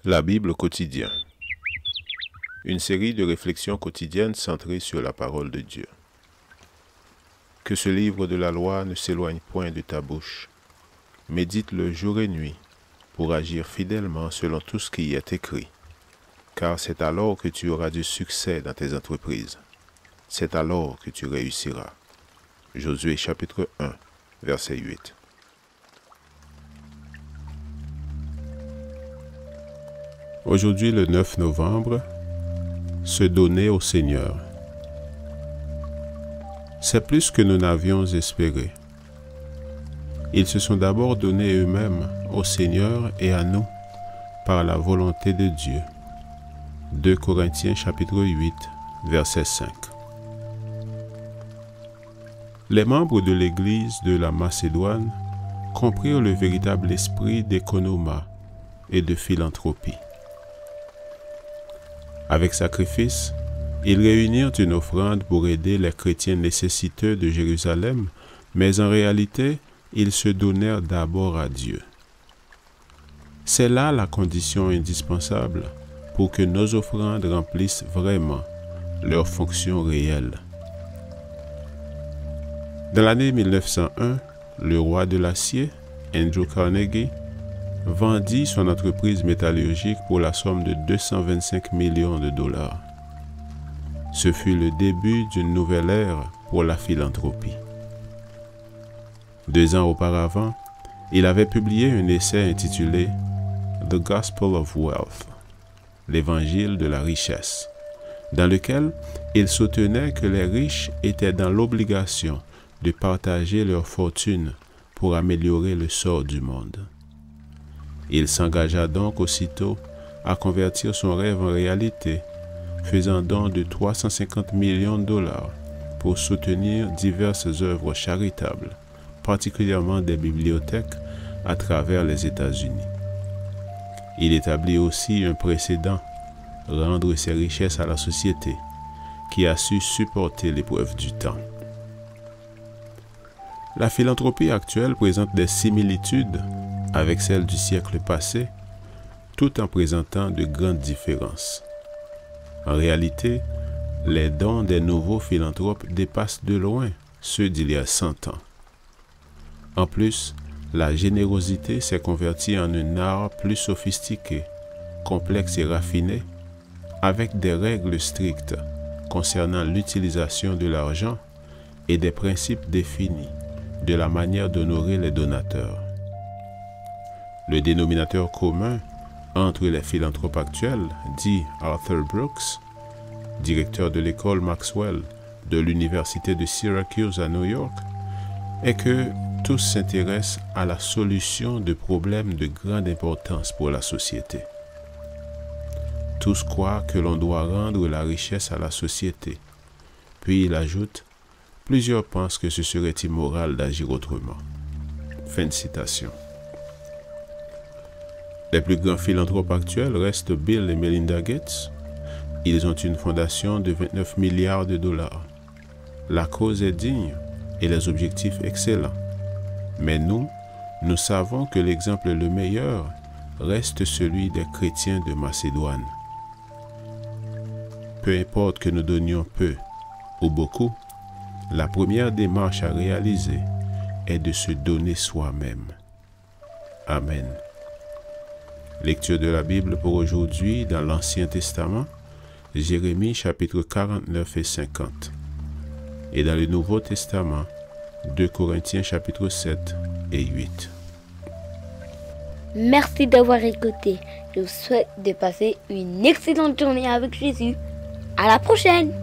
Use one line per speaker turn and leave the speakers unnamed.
La Bible quotidien. Une série de réflexions quotidiennes centrées sur la parole de Dieu. Que ce livre de la loi ne s'éloigne point de ta bouche. Médite-le jour et nuit pour agir fidèlement selon tout ce qui y est écrit. Car c'est alors que tu auras du succès dans tes entreprises. C'est alors que tu réussiras. Josué chapitre 1, verset 8. Aujourd'hui, le 9 novembre, se donner au Seigneur. C'est plus que nous n'avions espéré. Ils se sont d'abord donnés eux-mêmes au Seigneur et à nous par la volonté de Dieu. 2 Corinthiens chapitre 8, verset 5. Les membres de l'Église de la Macédoine comprirent le véritable esprit d'économat et de philanthropie. Avec sacrifice, ils réunirent une offrande pour aider les chrétiens nécessiteux de Jérusalem, mais en réalité, ils se donnèrent d'abord à Dieu. C'est là la condition indispensable pour que nos offrandes remplissent vraiment leur fonction réelle. Dans l'année 1901, le roi de l'acier, Andrew Carnegie, vendit son entreprise métallurgique pour la somme de 225 millions de dollars. Ce fut le début d'une nouvelle ère pour la philanthropie. 2 ans auparavant, il avait publié un essai intitulé The Gospel of Wealth, l'Évangile de la richesse, dans lequel il soutenait que les riches étaient dans l'obligation de partager leur fortune pour améliorer le sort du monde. Il s'engagea donc aussitôt à convertir son rêve en réalité, faisant don de 350 millions de dollars pour soutenir diverses œuvres charitables, particulièrement des bibliothèques à travers les États-Unis. Il établit aussi un précédent, rendre ses richesses à la société, qui a su supporter l'épreuve du temps. La philanthropie actuelle présente des similitudes avec celle du siècle passé, tout en présentant de grandes différences. En réalité, les dons des nouveaux philanthropes dépassent de loin ceux d'il y a 100 ans. En plus, la générosité s'est convertie en un art plus sophistiqué, complexe et raffiné, avec des règles strictes concernant l'utilisation de l'argent et des principes définis de la manière d'honorer les donateurs. Le dénominateur commun entre les philanthropes actuels, dit Arthur Brooks, directeur de l'école Maxwell de l'Université de Syracuse à New York, est que tous s'intéressent à la solution de problèmes de grande importance pour la société. Tous croient que l'on doit rendre la richesse à la société. Puis il ajoute, plusieurs pensent que ce serait immoral d'agir autrement. Fin de citation. Les plus grands philanthropes actuels restent Bill et Melinda Gates. Ils ont une fondation de 29 milliards de dollars. La cause est digne et les objectifs excellents. Mais nous savons que l'exemple le meilleur reste celui des chrétiens de Macédoine. Peu importe que nous donnions peu ou beaucoup, la première démarche à réaliser est de se donner soi-même. Amen. Lecture de la Bible pour aujourd'hui dans l'Ancien Testament, Jérémie chapitre 49 et 50. Et dans le Nouveau Testament, 2 Corinthiens chapitre 7 et 8.
Merci d'avoir écouté. Je vous souhaite de passer une excellente journée avec Jésus. À la prochaine!